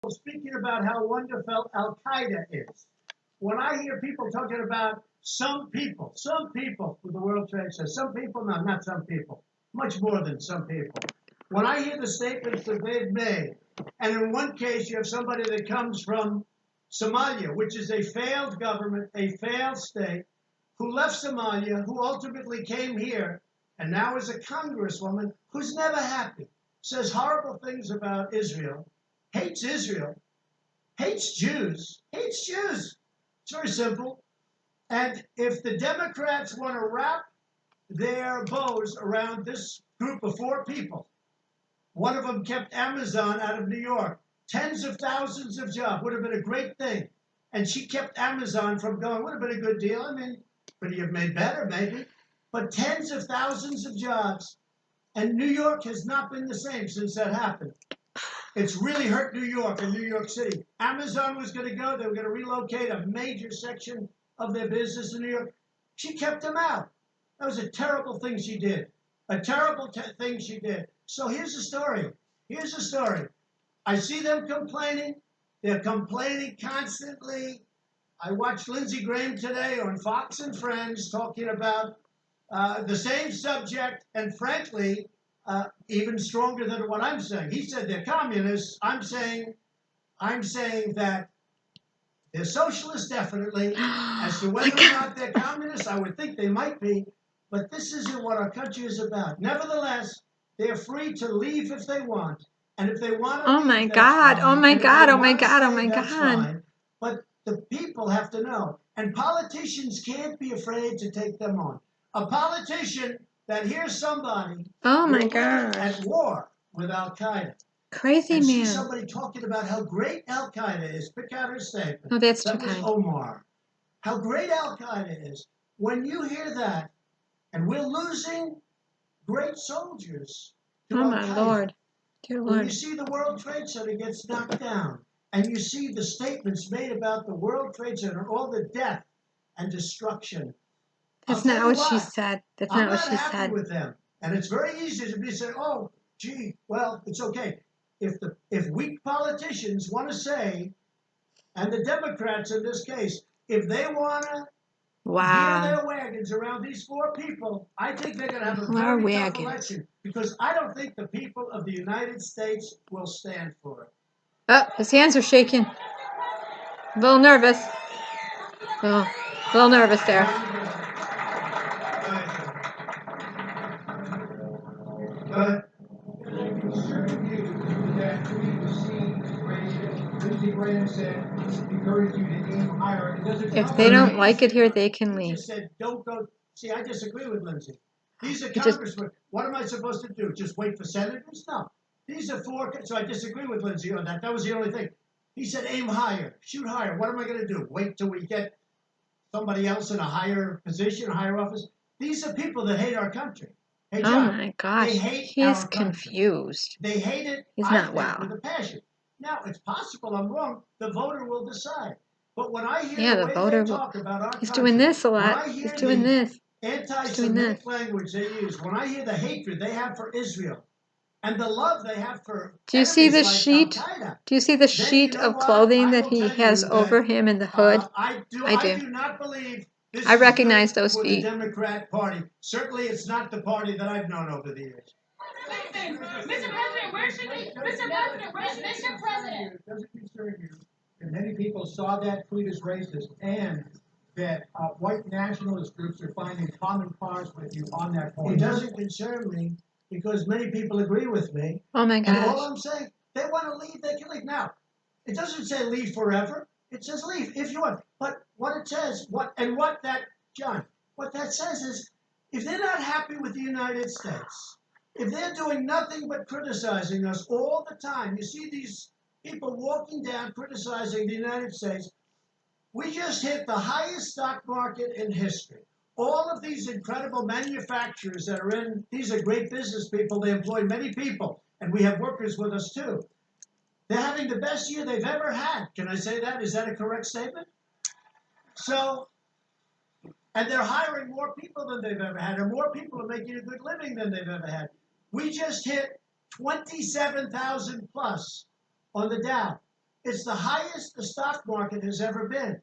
speaking about how wonderful Al-Qaeda is. When I hear people talking about some people with the World Trade Center, some people, no, not some people, much more than some people. When I hear the statements that they've made, and in one case you have somebody that comes from Somalia, which is a failed government, a failed state, who left Somalia, who ultimately came here, and now is a congresswoman who's never happy, says horrible things about Israel, hates Israel, hates Jews, hates Jews. It's very simple. And if the Democrats want to wrap their bows around this group of four people, one of them kept Amazon out of New York, tens of thousands of jobs, would have been a great thing. And she kept Amazon from going, would have been a good deal. I mean, could you have made better, maybe? But tens of thousands of jobs. And New York has not been the same since that happened. It's really hurt New York and New York City. Amazon was going to go. They were going to relocate a major section of their business in New York. She kept them out. That was a terrible thing she did. A terrible thing she did. So here's the story. Here's the story. I see them complaining. They're complaining constantly. I watched Lindsey Graham today on Fox and Friends talking about the same subject, and frankly, even stronger than what I'm saying. He said they're communists. I'm saying that they're socialists, definitely. As to whether or not they're communists, I would think they might be. But this isn't what our country is about. Nevertheless, they're free to leave if they want. And if they want to Oh leave, my that's God. fine. Oh my And if God. they Oh my want to God. Oh stay, my that's God. fine. But the people have to know. And politicians can't be afraid to take them on. A politician that hears somebody Oh my will look gosh. at war with Al-Qaeda Crazy and see man. somebody talking about how great Al-Qaeda is. Pick out her statement. Oh, that's too That was kind. Omar. How great Al-Qaeda is. When you hear that, and we're losing great soldiers to Oh my Al-Qaeda. Lord. Dear When you Lord. see the World Trade Center gets knocked down, and you see the statements made about the World Trade Center, all the death and destruction, That's I'll not tell you what she what, said. That's I'm not what not she happy said. with them. And it's very easy to be saying, oh, gee, well, it's okay. If weak politicians want to say, and the Democrats in this case, if they want to gear their wagons around these four people, I think they're going to have a very tough election, because I don't think the people of the United States will stand for it. Oh, his hands are shaking. A little nervous. Oh, a little nervous there. But concern you that we see Lindsey Graham said, encourage you to aim higher. It doesn't If they don't like it here, they can leave. He just said, don't go. See, I disagree with Lindsey. These are congressmen. What am I supposed to do? Just wait for senators? No. These are four. So I disagree with Lindsey on that. That was the only thing. He said, aim higher, shoot higher. What am I going to do? Wait till we get somebody else in a higher position, a higher office? These are people that hate our country. Hey, John, oh my gosh, they hate he's our confused. They hate it, He's I not think, well. with a passion. Now, it's possible I'm wrong. The voter will decide. But when I hear Yeah, the the way voter they will. talk about our He's country, doing this a lot. when I hear He's doing this. anti-Semitic language they use, when I hear the hatred they have for Israel, and the love they have for Do you see the like sheet? Al-Qaeda, Do you see the then sheet you know of clothing I that will he tell has you over that, him in the hood? I I do. do not believe this I is recognize good those for feet. the Democrat Party. Certainly, it's not the party that I've known over the years. Mr. President, where should we? Mr. President, where should Mr. President? It doesn't concern you. And many people saw that tweet as racist, and that white nationalist groups are finding common cause with you on that point. It doesn't concern me because many people agree with me. Oh my And all gosh. I'm saying, they want to leave, they can leave. Now, it doesn't say leave forever. It says leave if you want. But what it says, what that says is, if they're not happy with the United States, if they're doing nothing but criticizing us all the time, you see these people walking down criticizing the United States. We just hit the highest stock market in history. All of these incredible manufacturers that are in, these are great business people. They employ many people, and we have workers with us too. They're having the best year they've ever had. Can I say that? Is that a correct statement? So, and they're hiring more people than they've ever had, and more people are making a good living than they've ever had. We just hit 27,000 plus on the Dow. It's the highest the stock market has ever been.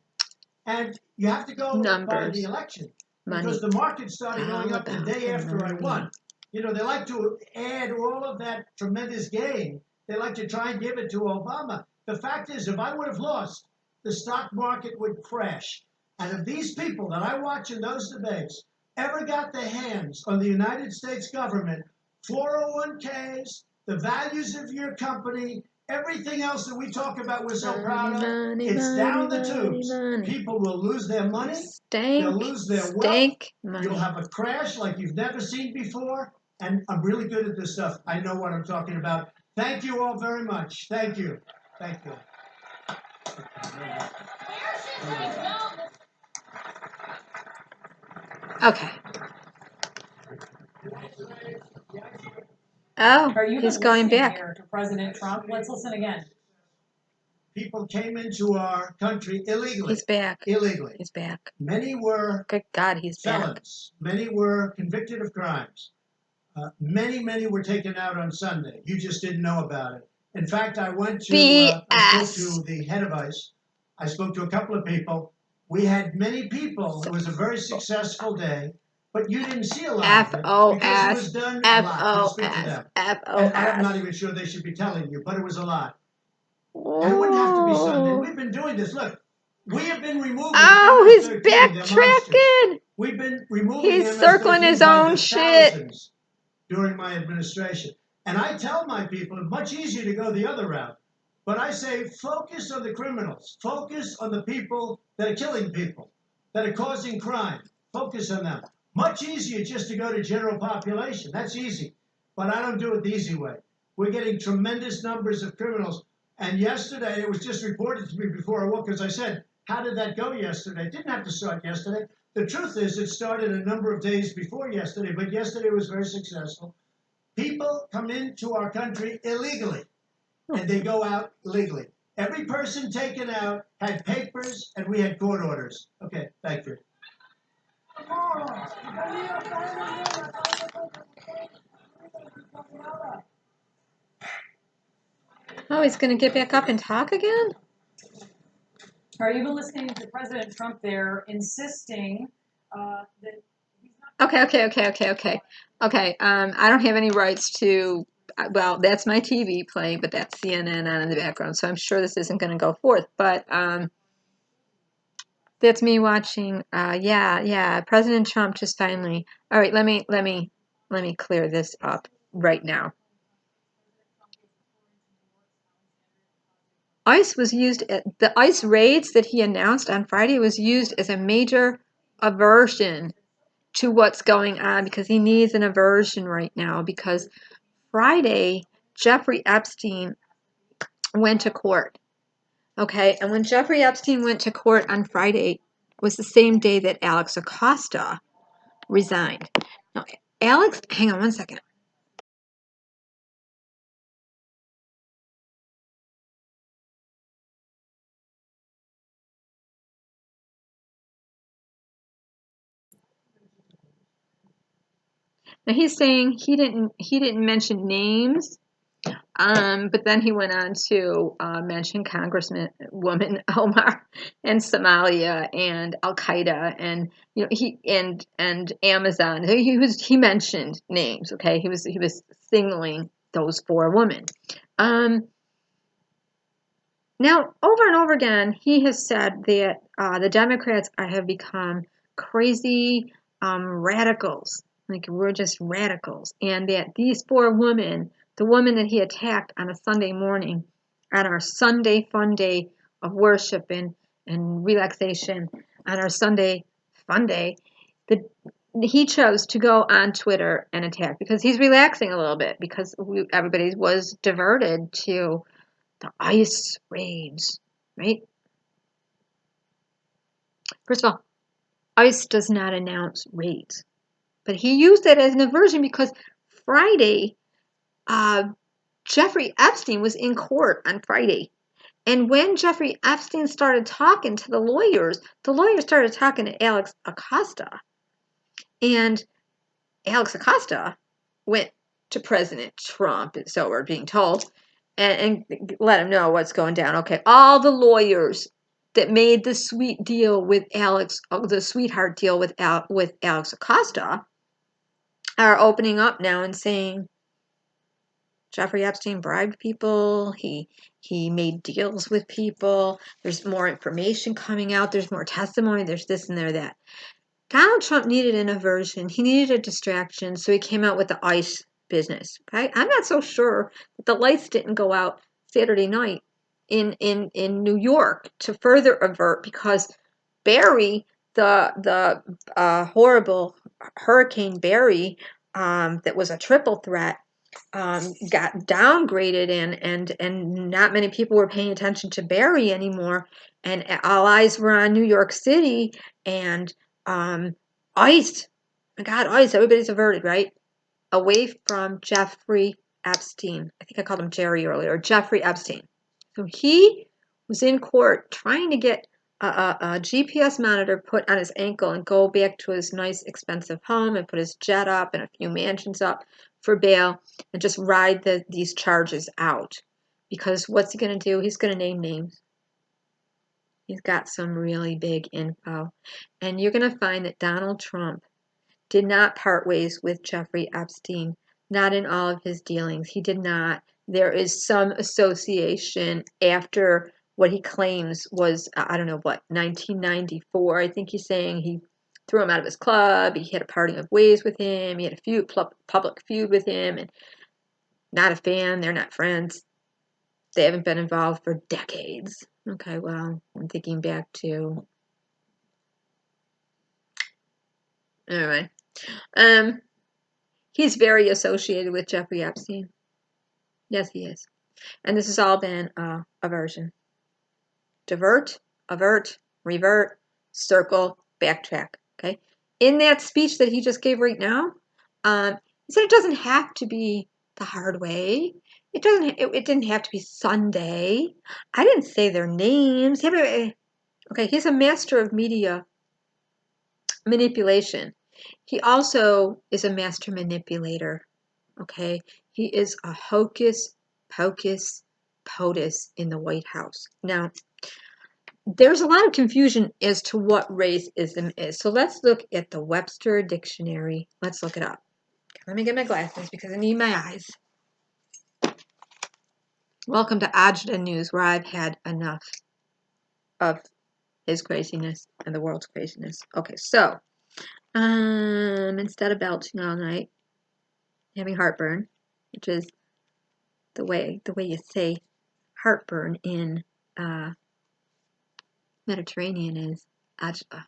And you have to go by the Numbers. election. Money. Because the market started going All up the about day the after I money. won. You know, they like to add all of that tremendous gain. They like to try and give it to Obama. The fact is, if I would have lost, the stock market would crash. And if these people that I watch in those debates ever got their hands on the United States government, 401ks, the values of your company, everything else that we talk about we're so proud of, it's down the tubes. People will lose their money. They'll lose their wealth. You'll have a crash like you've never seen before. And I'm really good at this stuff. I know what I'm talking about. Thank you all very much. Thank you. Thank you. Okay. Oh, Are you he's going back. here to President Trump? Let's listen again. People came into our country illegally. He's back. Illegally. He's back. Many were Good God, he's felons. back. Many were convicted of crimes. Many were taken out on Sunday. You just didn't know about it. In fact, I went to, I spoke to the head of ICE. I spoke to a couple of people. We had many people. It was a very successful day, but you didn't see a lot of it because it was done a lot. You'll speak to them. And I'm not even sure they should be telling you, but it was a lot. And it wouldn't have to be Sunday. We've been doing this. Look, we have been removing he's MS-13, backtracking. We've been removing He's MS-13 circling his by own the shit. thousands during my administration. And I tell my people, it's much easier to go the other route. But I say, focus on the criminals. Focus on the people that are killing people, that are causing crime. Focus on them. Much easier just to go to general population. That's easy. But I don't do it the easy way. We're getting tremendous numbers of criminals. And yesterday, it was just reported to me before I woke, because I said, how did that go yesterday? It didn't have to start yesterday. The truth is, it started a number of days before yesterday, but yesterday was very successful. People come into our country illegally, and they go out legally. Every person taken out had papers, and we had court orders. Okay, thank you. Oh, he's going to get back up and talk again? Are you listening to President Trump there insisting that he's not... Okay. I don't have any rights to, well, that's my TV playing, but that's CNN on in the background, so I'm sure this isn't going to go forth. But that's me watching. Yeah. President Trump just finally. All right, let me clear this up right now. ICE was used, the ICE raids that he announced on Friday was used as a major aversion to what's going on, because he needs an aversion right now, because Friday, Jeffrey Epstein went to court. Okay, and when Jeffrey Epstein went to court on Friday was the same day that Alex Acosta resigned. Now, Alex, hang on one second. Now he's saying he didn't mention names, but then he went on to mention Congresswoman Omar and Somalia and Al Qaeda and and Amazon. He mentioned names. Okay, he was signaling those four women. Now, over and over again, he has said that the Democrats have become crazy radicals. Like, we're just radicals. And that these four women, the woman that he attacked on a Sunday morning, on our Sunday fun day of worship and relaxation, on our Sunday fun day, he chose to go on Twitter and attack because he's relaxing a little bit, because everybody was diverted to the ICE raids, right? First of all, ICE does not announce raids, but he used it as an aversion because Friday, Jeffrey Epstein was in court on Friday. And when Jeffrey Epstein started talking to the lawyers started talking to Alex Acosta. And Alex Acosta went to President Trump, so we're being told, and let him know what's going down. Okay, all the lawyers that made the sweet deal with Alex, the sweetheart deal with Alex Acosta, are opening up now and saying Jeffrey Epstein bribed people. He made deals with people. There's more information coming out. There's more testimony. There's this and there that. Donald Trump needed an aversion. He needed a distraction, so he came out with the ICE business. Okay? I'm not so sure that the lights didn't go out Saturday night in New York to further avert, because Barry, the horrible Hurricane Barry, that was a triple threat, got downgraded, and not many people were paying attention to Barry anymore, and all eyes were on New York City and ICE. My God, ICE, everybody's averted, right? Away from Jeffrey Epstein. I think I called him Jerry earlier. Jeffrey Epstein. So he was in court trying to get a GPS monitor put on his ankle and go back to his nice, expensive home and put his jet up and a few mansions up for bail and just ride these charges out. Because what's he going to do? He's going to name names. He's got some really big info. And you're going to find that Donald Trump did not part ways with Jeffrey Epstein. Not in all of his dealings. He did not. There is some association after what he claims was, I don't know what, 1994. I think he's saying he threw him out of his club. He had a parting of ways with him. He had a public feud with him. And not a fan. They're not friends. They haven't been involved for decades. Okay, well, I'm thinking back to... Anyway. He's very associated with Jeffrey Epstein. Yes, he is. And this has all been aversion. Divert, avert, revert, circle, backtrack. Okay. In that speech that he just gave right now, he said it doesn't have to be the hard way. It didn't have to be Sunday. I didn't say their names. Okay, he's a master of media manipulation. He also is a master manipulator. Okay, he is a hocus pocus POTUS in the White House. Now, there's a lot of confusion as to what racism is. So let's look at the Webster Dictionary. Let's look it up. Let me get my glasses because I need my eyes. Welcome to Agita News, where I've had enough of his craziness and the world's craziness. Okay, so instead of belching all night, having heartburn, which is the way you say heartburn in Mediterranean is agita.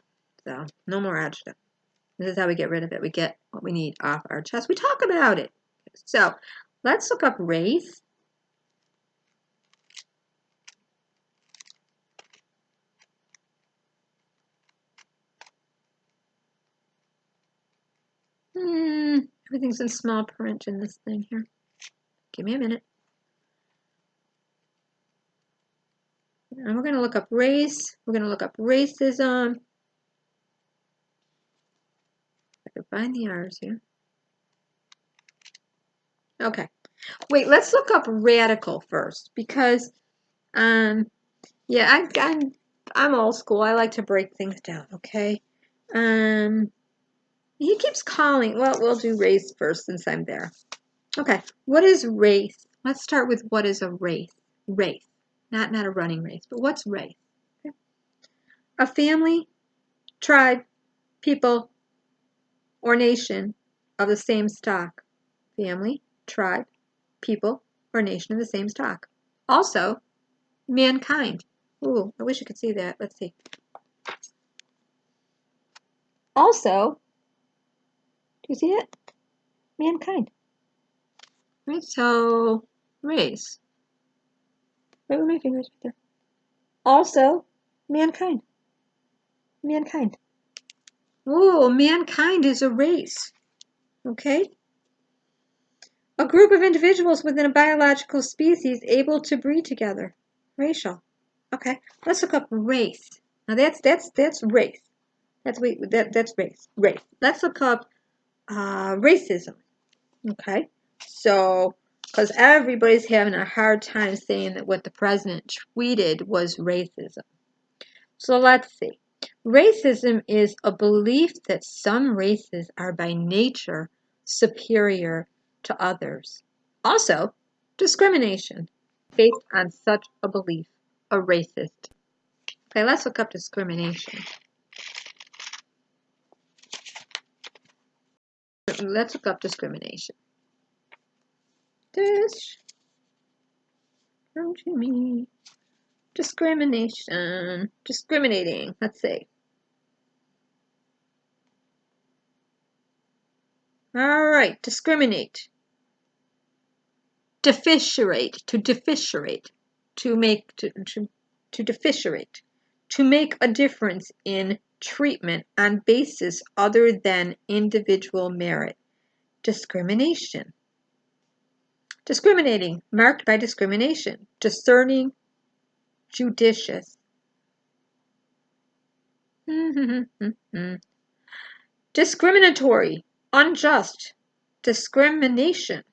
So no more agita. This is how we get rid of it. We get what we need off our chest. We talk about it. So let's look up race. Everything's in small print in this thing here. Give me a minute. And we're going to look up race. We're going to look up racism. I can find the R's here. Okay. Wait, let's look up radical first because, yeah, I'm old school. I like to break things down. Okay. He keeps calling. Well, we'll do race first since I'm there. Okay. What is race? Let's start with what is a race. Race, not a running race, but what's race? Okay. A family, tribe, people, or nation of the same stock. Family, tribe, people, or nation of the same stock. Also, mankind. Ooh, I wish you could see that. Let's see. Also, do you see it? Mankind. Right, so race. Wait with my fingers right there. Also, mankind. Mankind. Ooh, mankind is a race. Okay? A group of individuals within a biological species able to breed together. Racial. Okay, let's look up race. Now that's race. That's race. Race. Let's look up racism. Okay, so because everybody's having a hard time saying that what the president tweeted was racism. So let's see. Racism is a belief that some races are by nature superior to others. Also, discrimination based on such a belief, a racist. Okay, let's look up discrimination. Let's look up discrimination. Come to me. Discrimination. Discriminating. Let's see. All right, discriminate. Deficiate. To deficiate. To make to deficiate. To make a difference in treatment on basis other than individual merit. Discrimination. Discriminating, marked by discrimination. Discerning, judicious. Discriminatory, unjust, discrimination.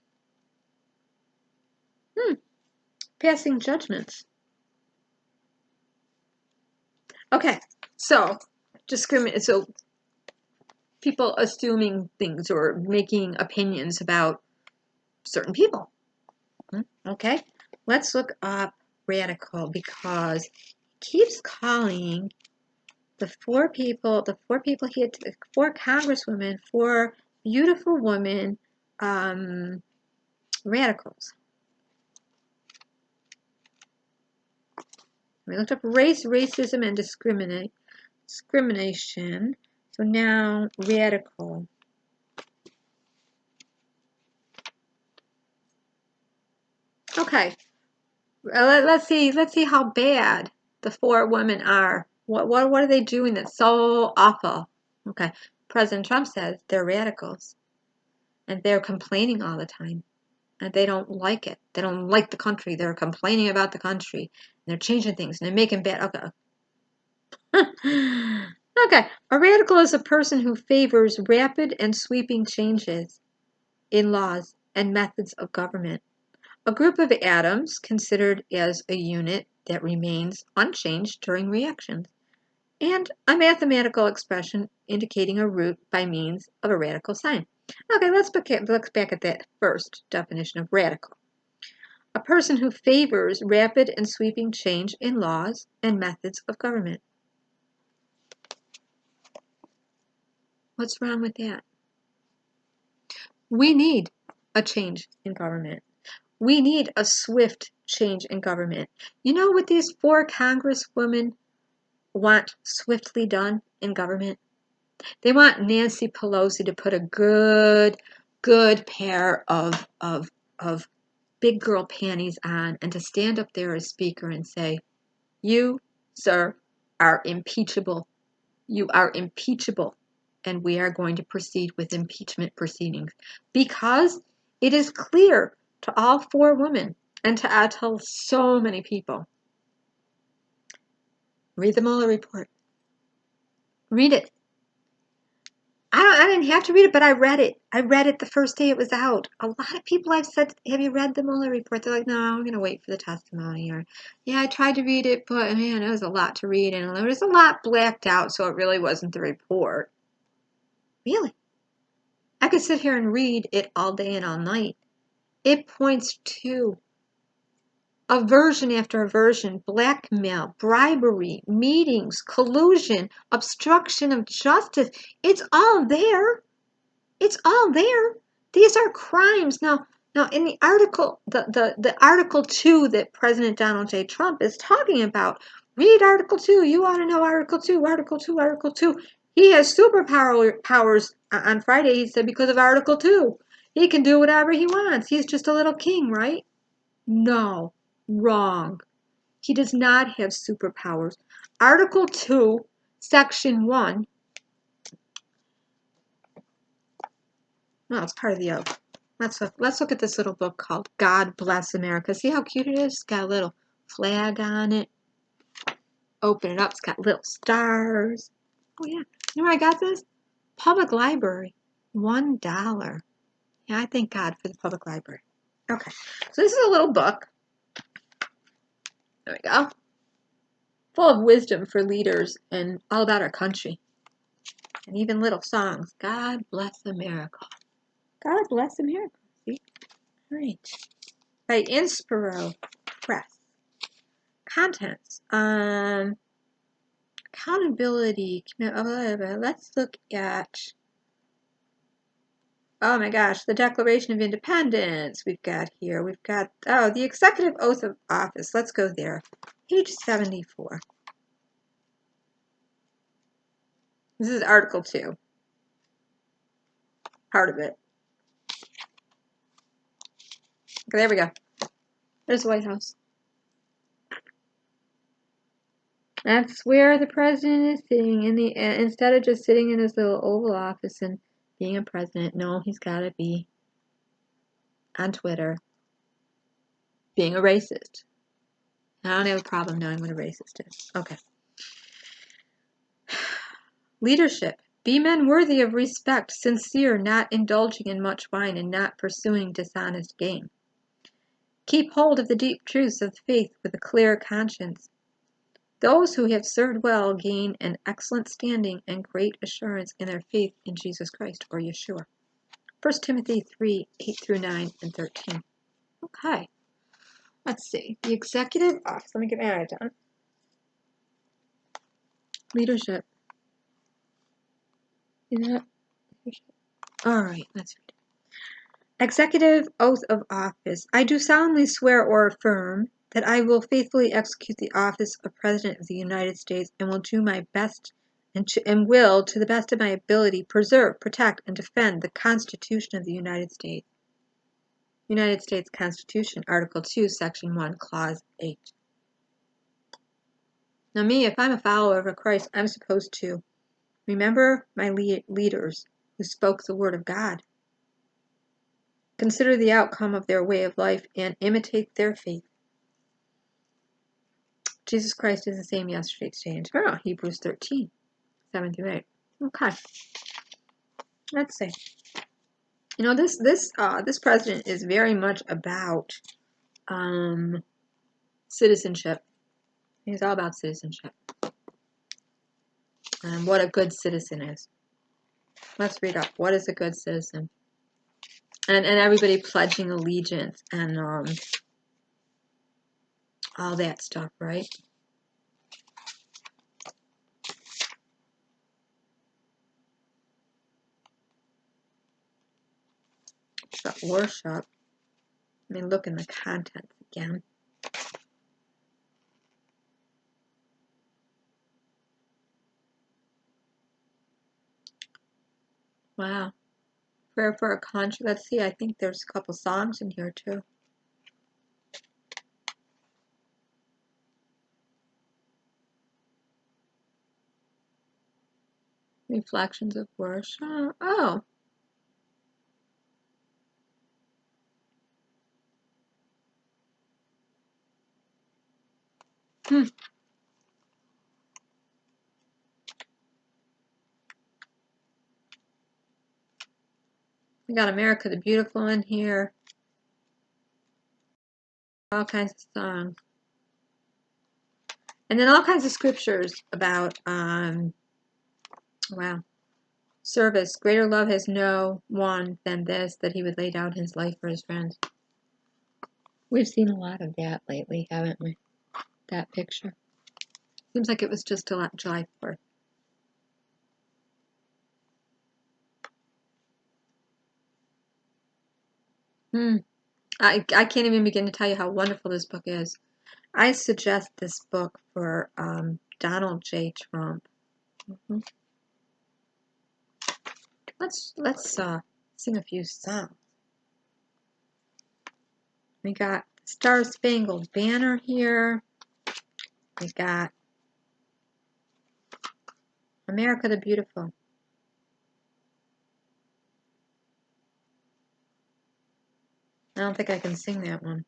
Passing judgments. Okay, so so people assuming things or making opinions about certain people. Okay, let's look up radical because he keeps calling the four people he had, 4 congresswomen, 4 beautiful women, radicals. We looked up race, racism, and discrimination. So now radical. Okay, let's see how bad the 4 women are. What are they doing that's so awful? Okay, President Trump says they're radicals, and they're complaining all the time, and they don't like it. They don't like the country. They're complaining about the country, and they're changing things, and they're making bad. Okay. Okay, a radical is a person who favors rapid and sweeping changes in laws and methods of government. A group of atoms considered as a unit that remains unchanged during reactions, and a mathematical expression indicating a root by means of a radical sign. Okay, let's look back at that first definition of radical. A person who favors rapid and sweeping change in laws and methods of government. What's wrong with that? We need a change in government. We need a swift change in government. You know what these 4 congresswomen want swiftly done in government? They want Nancy Pelosi to put a good pair of big girl panties on and to stand up there as speaker and say, "You, sir, are impeachable. You are impeachable. And we are going to proceed with impeachment proceedings." Because it is clear to all 4 women and to so many people. Read the Mueller report. Read it. I didn't have to read it, but I read it. I read it the first day it was out. A lot of people I've said, "Have you read the Mueller report?" They're like, "No, I'm going to wait for the testimony." Or, "Yeah, I tried to read it, but man, it was a lot to read, and there was a lot blacked out, so it really wasn't the report." Really? I could sit here and read it all day and all night. It points to aversion after aversion, blackmail, bribery, meetings, collusion, obstruction of justice. It's all there. It's all there. These are crimes. Now in the article, the Article 2 that President Donald J. Trump is talking about, read Article 2. You want to know Article 2, Article 2, Article 2. He has superpowers on Friday, he said, because of Article 2. He can do whatever he wants. He's just a little king, right? No. Wrong. He does not have superpowers. Article 2, Section 1. No, it's part of the oath. Let's look at this little book called God Bless America. See how cute it is? It's got a little flag on it. Open it up. It's got little stars. Oh, yeah. You know where I got this? Public library. $1. Yeah, I thank God for the public library. Okay, so this is a little book. There we go. Full of wisdom for leaders and all about our country. And even little songs. God bless America. God bless America. See? All right. By Inspiro Press. Contents. Accountability. Let's look at, oh my gosh, the Declaration of Independence we've got here. We've got, oh, the Executive Oath of Office. Let's go there. Page 74. This is Article 2. Part of it. Okay, there we go. There's the White House. That's where the president is sitting instead of just sitting in his little Oval Office and being a president. No, he's got to be on Twitter being a racist. I don't have a problem knowing what a racist is. Okay. Leadership. Be men worthy of respect, sincere, not indulging in much wine, and not pursuing dishonest gain. Keep hold of the deep truths of the faith with a clear conscience. Those who have served well gain an excellent standing and great assurance in their faith in Jesus Christ, or Yeshua. 1 Timothy 3, 8 through 9 and 13. Okay. Let's see. The executive office. Let me get my eye down. Leadership. Is that leadership? All right, let's read. Executive Oath of Office. I do solemnly swear or affirm that I will faithfully execute the office of President of the United States and will do my best and will, to the best of my ability, preserve, protect, and defend the Constitution of the United States. United States Constitution, Article 2, Section 1, Clause 8. Now me, if I'm a follower of Christ, I'm supposed to remember my leaders who spoke the word of God. Consider the outcome of their way of life and imitate their faith. Jesus Christ is the same yesterday, today, and tomorrow. Hebrews 13, 7 through 8. Okay. Let's see. You know, this president is very much about citizenship. He's all about citizenship. And what a good citizen is. Let's read up. What is a good citizen? And everybody pledging allegiance and all that stuff, right? But worship. Let me look in the contents again. Wow. Prayer for a country. Let's see. I think there's a couple songs in here too. Reflections of worship. Oh. Hmm. We got America the Beautiful in here. All kinds of songs. And then all kinds of scriptures about, wow, service. Greater love has no one than this, that he would lay down his life for his friends. We've seen a lot of that lately, haven't we? That picture. Seems like it was just July 4th. I can't even begin to tell you how wonderful this book is. I suggest this book for Donald J. Trump. Let's sing a few songs. We got Star Spangled Banner here. We got America the Beautiful. I don't think I can sing that one.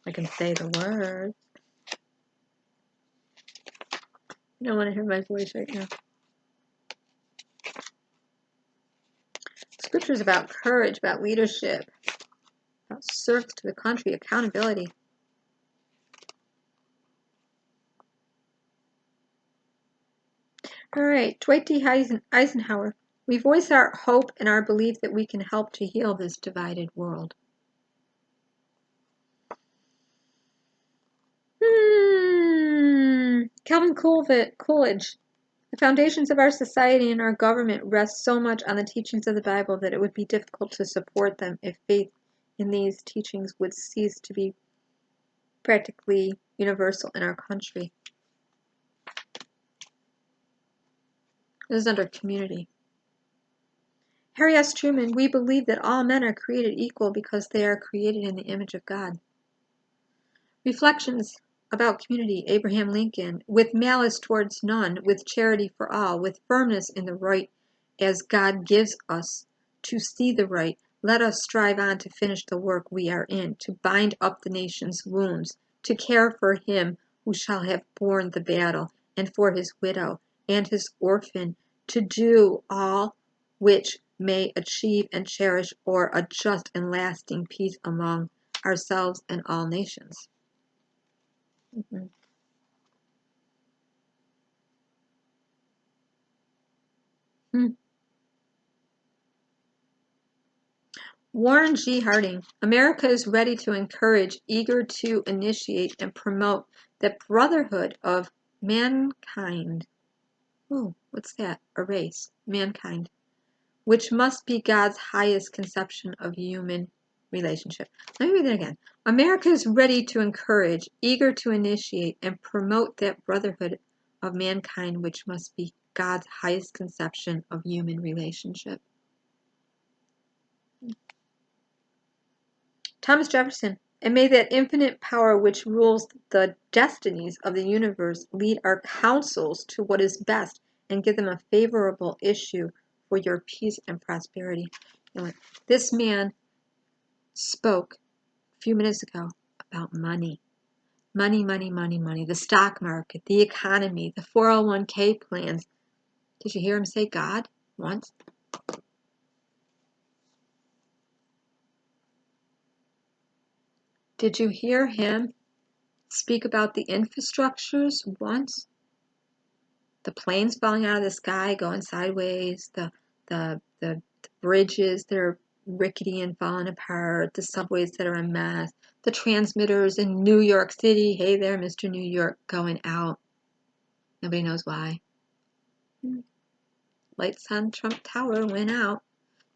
I can say the words. You don't want to hear my voice right now. Scriptures about courage, about leadership. service to the country, accountability. All right, Dwight D. Eisenhower. We voice our hope and our belief that we can help to heal this divided world. Calvin Coolidge. The foundations of our society and our government rest so much on the teachings of the Bible that it would be difficult to support them if faith in these teachings would cease to be practically universal in our country. This is under community. Harry S. Truman, we believe that all men are created equal because they are created in the image of God. Reflections about community, Abraham Lincoln, with malice towards none, with charity for all, with firmness in the right as God gives us to see the right, let us strive on to finish the work we are in, to bind up the nation's wounds, to care for him who shall have borne the battle, and for his widow and his orphan, to do all which may achieve and cherish or a just and lasting peace among ourselves and all nations. Warren G. Harding. America is ready to encourage, eager to initiate, and promote the brotherhood of mankind. Ooh, what's that? A race. Mankind. Which must be God's highest conception of human relationship. Let me read that again. America is ready to encourage, eager to initiate, and promote that brotherhood of mankind, which must be God's highest conception of human relationship. Thomas Jefferson. And may that infinite power which rules the destinies of the universe lead our counsels to what is best and give them a favorable issue for your peace and prosperity. This man spoke a few minutes ago about money. Money, money, money, money. The stock market, the economy, the 401k plans. Did you hear him say God once? Did you hear him speak about the infrastructures once? The planes falling out of the sky, going sideways, the bridges that are rickety and falling apart, the subways that are a mess, the transmitters in New York City. Hey there, Mr. New York, going out. Nobody knows why. Lights on Trump Tower went out.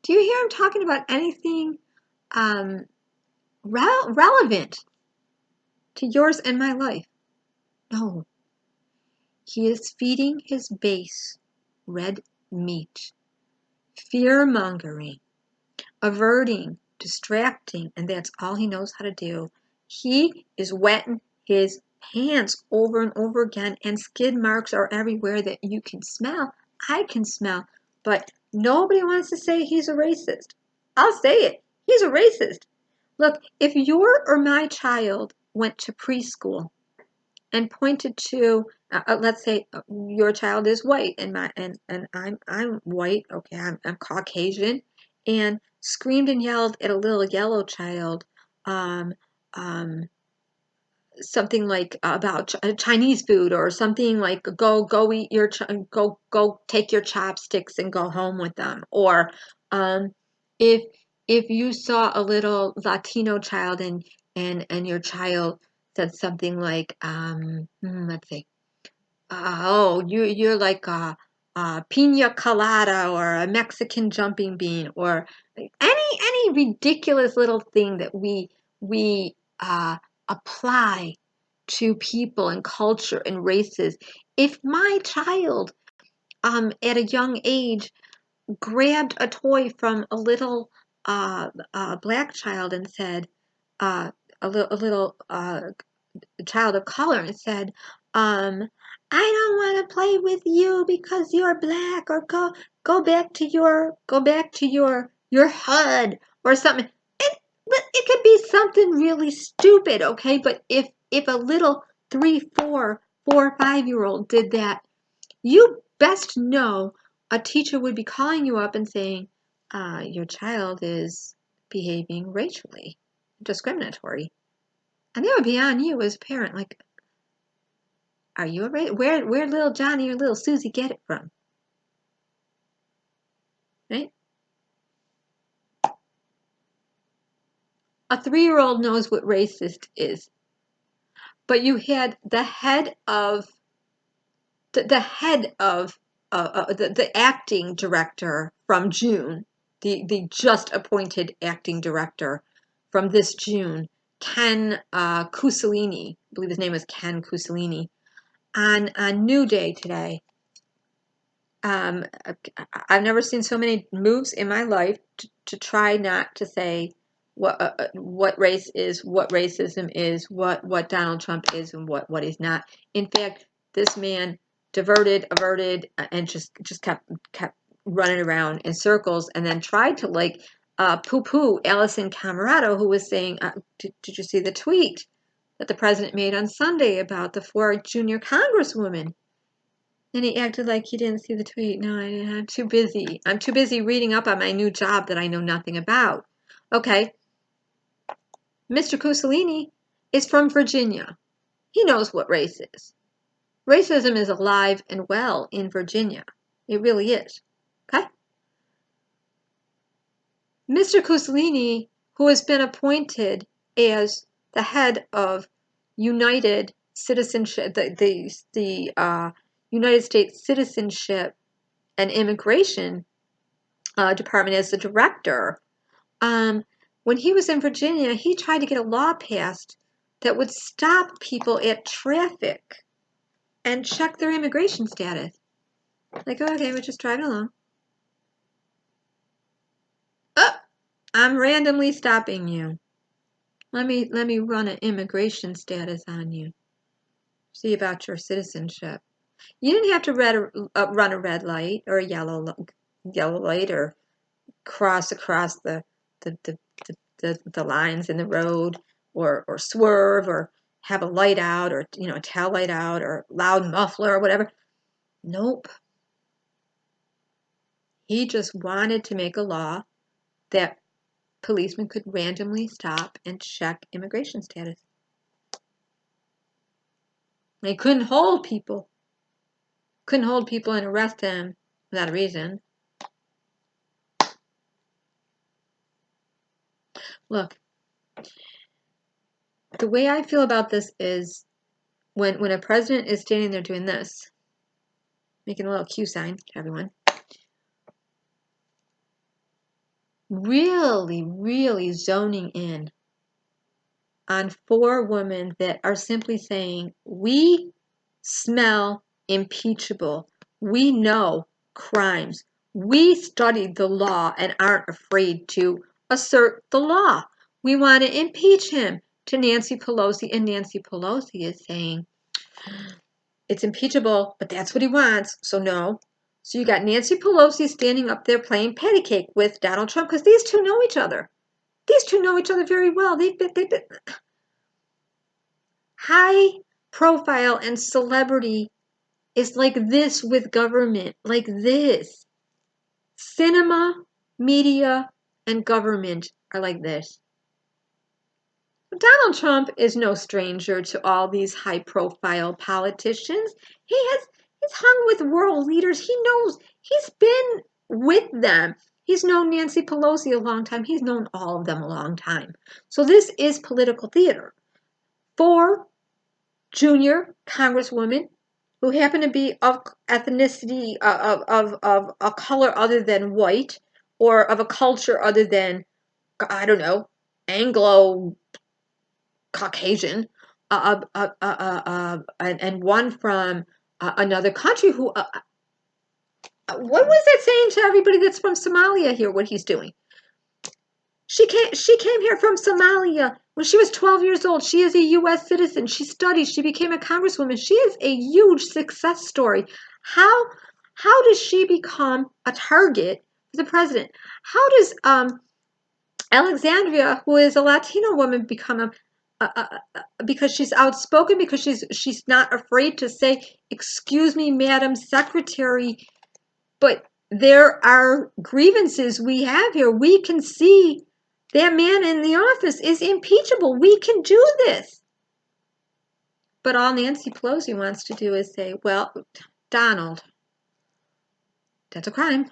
Do you hear him talking about anything relevant to yours and my life? No. He is feeding his base red meat, fear-mongering, averting, distracting, and that's all he knows how to do. He is wetting his hands over and over again, and skid marks are everywhere that you can smell. I can smell, but nobody wants to say he's a racist. I'll say it. He's a racist. Look, if your or my child went to preschool and pointed to, let's say your child is white and I'm white, okay, I'm Caucasian, and screamed and yelled at a little yellow child, something like about Chinese food, or something like go eat your go take your chopsticks and go home with them, or if you saw a little Latino child and your child said something like let's see, oh, you're like a pina colada or a Mexican jumping bean, or any ridiculous little thing that we apply to people and culture and races. If my child at a young age grabbed a toy from a little black child and said, a little child of color, and said, I don't want to play with you because you're black, or go back to your HUD or something. It could be something really stupid, okay? But if a little 3, 4, 5-year-old did that, you best know a teacher would be calling you up and saying, your child is behaving racially. discriminatory. And that would be on you as a parent. Like, are you a racist? Where little Johnny or little Susie get it from? Right? A 3-year-old knows what racist is. But you had the head of the acting director from June, the just appointed acting director from this June, Ken Cucilini, I believe his name was Ken Cucilini, on New Day today. I've never seen so many moves in my life to try not to say what race is, what racism is, what Donald Trump is, and what he's not. In fact, this man diverted, averted, and just kept running around in circles, and then tried to poo-poo Allison Camerado, who was saying, did you see the tweet that the president made on Sunday about the 4 junior congresswomen? And he acted like he didn't see the tweet. No, I didn't. I'm too busy. I'm too busy reading up on my new job that I know nothing about. Okay. Mr. Cucilini is from Virginia. He knows what race is. Racism is alive and well in Virginia. It really is. Okay? Mr. Cucilini, who has been appointed as the head of United Citizenship, the United States Citizenship and Immigration Department as the director, when he was in Virginia, he tried to get a law passed that would stop people at traffic and check their immigration status. Like, oh, okay, we're just driving along. Oh, I'm randomly stopping you. Let me run an immigration status on you. See about your citizenship. You didn't have to run a red light or a yellow light or cross across the lines in the road or swerve or have a light out or a tail light out or loud muffler or whatever. Nope. He just wanted to make a law that policemen could randomly stop and check immigration status. They couldn't hold people. Couldn't hold people and arrest them without a reason. Look, the way I feel about this is when a president is standing there doing this, making a little Q sign to everyone, really zoning in on 4 women that are simply saying, we smell impeachable. We know crimes. We studied the law and aren't afraid to assert the law. We want to impeach him, to Nancy Pelosi. And Nancy Pelosi is saying, it's impeachable, but that's what he wants, so no. So you got Nancy Pelosi standing up there playing patty cake with Donald Trump, because these two know each other. These two know each other very well. They've been high profile and celebrity is like this with government, like this. Cinema, media, and government are like this. Donald Trump is no stranger to all these high profile politicians. He's hung with world leaders. He knows, he's been with them. He's known Nancy Pelosi a long time. He's known all of them a long time. So this is political theater. 4 junior congresswomen who happen to be of ethnicity, of a color other than white, or of a culture other than, I don't know, Anglo Caucasian, and one from another country who, what was that saying to everybody that's from Somalia here, what he's doing? She came here from Somalia when she was 12 years old. She is a U.S. citizen. She studied. She became a congresswoman. She is a huge success story. How does she become a target for the president? How does Alexandria, who is a Latino woman, become because she's outspoken, because she's not afraid to say, "Excuse me, Madam Secretary, but there are grievances we have here. We can see That man in the office is impeachable. We can do this. But all Nancy Pelosi wants to do is say, well, Donald, that's a crime.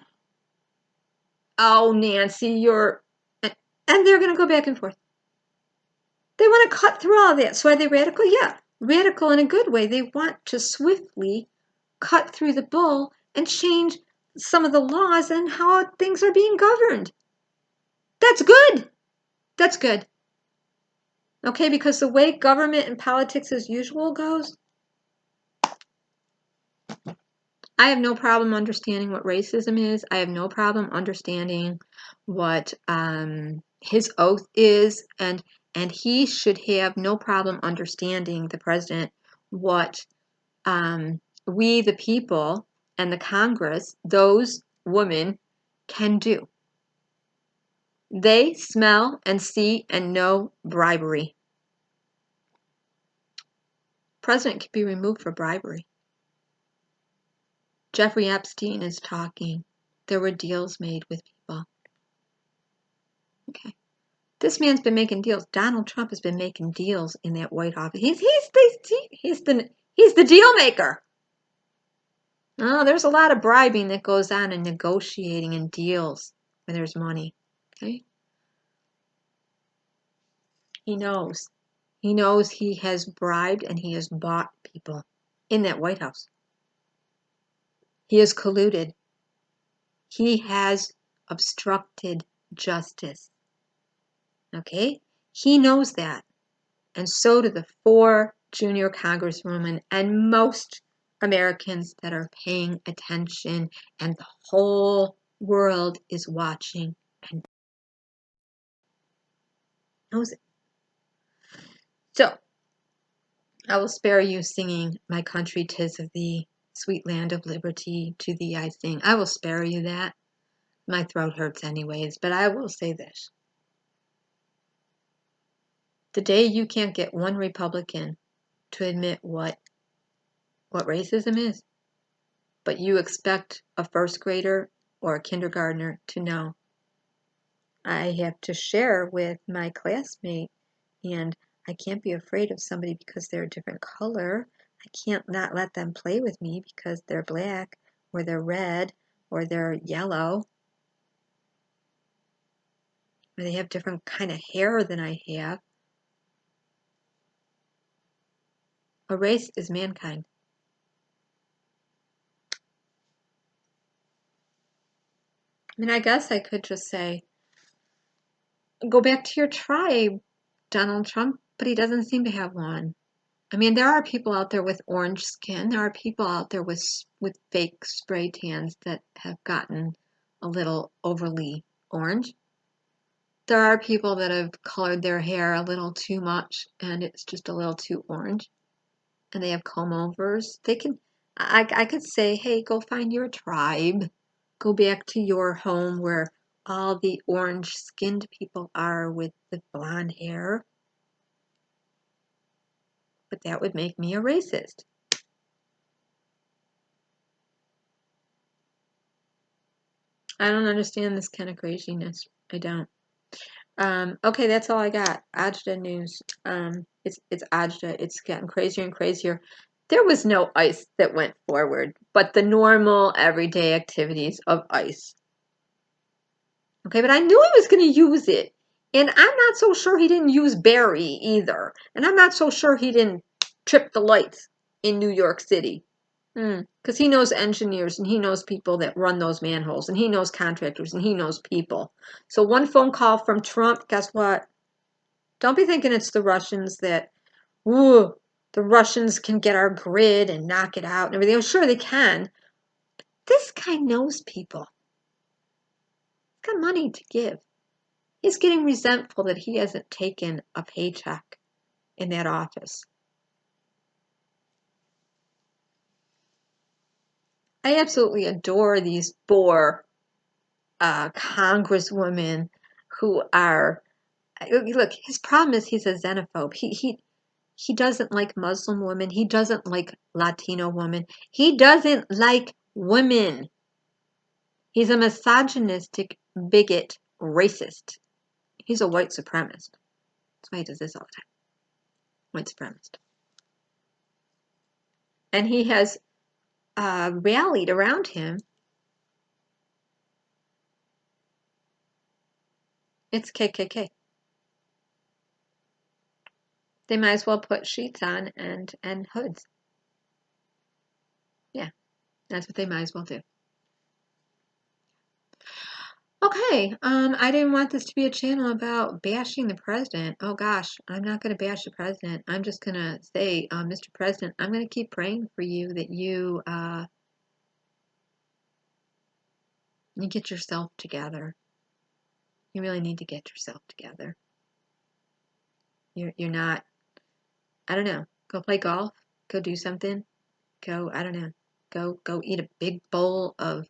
Oh, Nancy, you're... And they're going to go back and forth. They want to cut through all that. So are they radical? Yeah, radical in a good way. They want to swiftly cut through the bull and change some of the laws and how things are being governed. That's good. That's good. Okay, because the way government and politics as usual goes, I have no problem understanding what racism is. I have no problem understanding what his oath is, and he should have no problem understanding, the president, what we, the people, and the Congress, those women, can do. They smell and see and know bribery. President can be removed for bribery. Jeffrey Epstein is talking. There were deals made with people. Okay. This man's been making deals. Donald Trump has been making deals in that White House. He's the deal maker. Oh, there's a lot of bribing that goes on in negotiating and deals when there's money. Okay. He knows. He knows he has bribed and he has bought people in that White House. He has colluded. He has obstructed justice. Okay? He knows that. And so do the 4 junior congresswomen and most Americans that are paying attention, and the whole world is watching and knows it. So, I will spare you singing "My Country 'Tis of Thee, Sweet Land of Liberty, to Thee I Sing." I will spare you that. My throat hurts anyways, but I will say this. The day you can't get one Republican to admit what racism is, but you expect a first grader or a kindergartner to know. I have to share with my classmate, and I can't be afraid of somebody because they're a different color. I can't not let them play with me because they're black or they're red or they're yellow or they have different kind of hair than I have. A race is mankind. I mean, I guess I could just say, go back to your tribe, Donald Trump, but he doesn't seem to have one. I mean, there are people out there with orange skin. There are people out there with fake spray tans that have gotten a little overly orange. There are people that have colored their hair a little too much and it's just a little too orange. And they have comb overs. I could say, hey, go find your tribe. Go back to your home where all the orange skinned people are with the blonde hair. But that would make me a racist. I don't understand this kind of craziness. I don't. Okay, that's all I got. Agita news. It's Agita. It's getting crazier and crazier. There was no ICE that went forward, but the normal everyday activities of ICE. Okay, but I knew he was going to use it. And I'm not so sure he didn't use Barry either. And I'm not so sure he didn't trip the lights in New York City. Because he knows engineers and he knows people that run those manholes and he knows contractors and he knows people. So one phone call from Trump, guess what? Don't be thinking it's the Russians that, ooh, the Russians can get our grid and knock it out and everything. I'm sure they can. But this guy knows people. He's got money to give. He's getting resentful that he hasn't taken a paycheck in that office. I absolutely adore these 4 congresswomen who are, look, his problem is he's a xenophobe. He doesn't like Muslim women. He doesn't like Latino women. He doesn't like women. He's a misogynistic, bigot, racist. He's a white supremacist. That's why he does this all the time. White supremacist. And he has rallied around him. It's KKK. They might as well put sheets on and hoods. Yeah, that's what they might as well do. Okay, I didn't want this to be a channel about bashing the president. Oh gosh, I'm not going to bash the president. I'm just going to say, Mr. President, I'm going to keep praying for you that you get yourself together. You really need to get yourself together. You're not, I don't know, go play golf, go do something, go, I don't know, go eat a big bowl of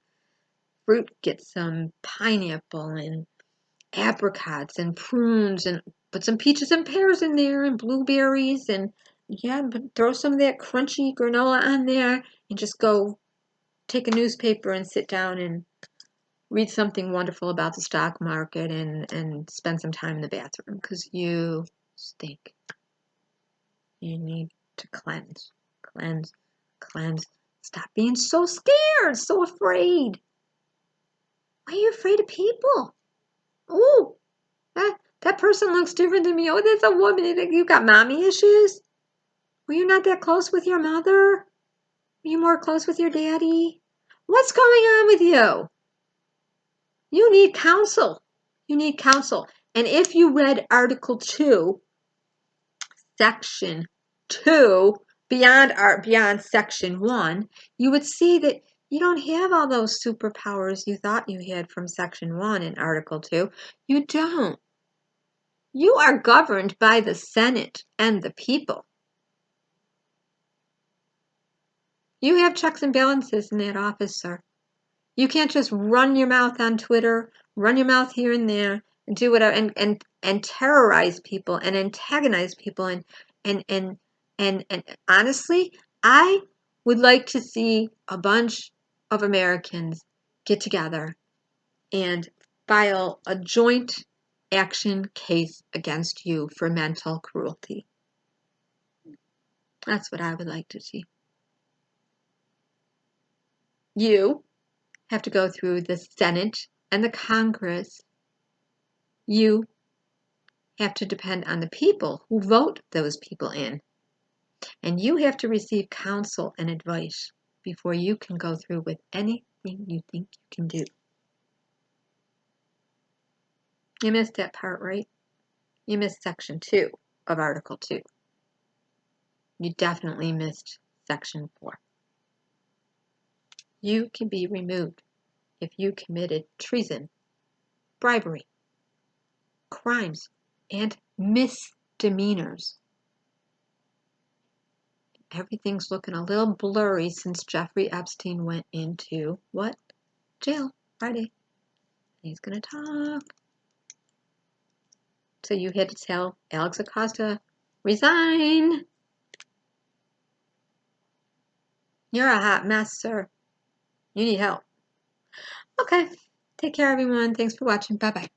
fruit, get some pineapple and apricots and prunes and put some peaches and pears in there and blueberries and yeah, but throw some of that crunchy granola on there and just go take a newspaper and sit down and read something wonderful about the stock market and spend some time in the bathroom because you stink. You need to cleanse. Stop being so scared, so afraid. Why are you afraid of people? Ooh, that person looks different than me. Oh, that's a woman. You got mommy issues? Were you not that close with your mother? Were you more close with your daddy? What's going on with you? You need counsel. You need counsel. And if you read Article 2, Section 2, beyond Section 1, you would see that you don't have all those superpowers you thought you had from Section 1 in Article 2. You don't. You are governed by the Senate and the people. You have checks and balances in that office, sir. You can't just run your mouth on Twitter, run your mouth here and there, and do whatever, and terrorize people and antagonize people and honestly, I would like to see a bunch of Americans get together and file a joint action case against you for mental cruelty. That's what I would like to see. You have to go through the Senate and the Congress. You have to depend on the people who vote those people in. And you have to receive counsel and advice before you can go through with anything you think you can do. You missed that part, right? You missed Section 2 of Article 2. You definitely missed Section 4. You can be removed if you committed treason, bribery, crimes, and misdemeanors. Everything's looking a little blurry since Jeffrey Epstein went into what? Jail Friday. He's going to talk. So you had to tell Alex Acosta, resign. You're a hot mess, sir. You need help. Okay. Take care, everyone. Thanks for watching. Bye-bye.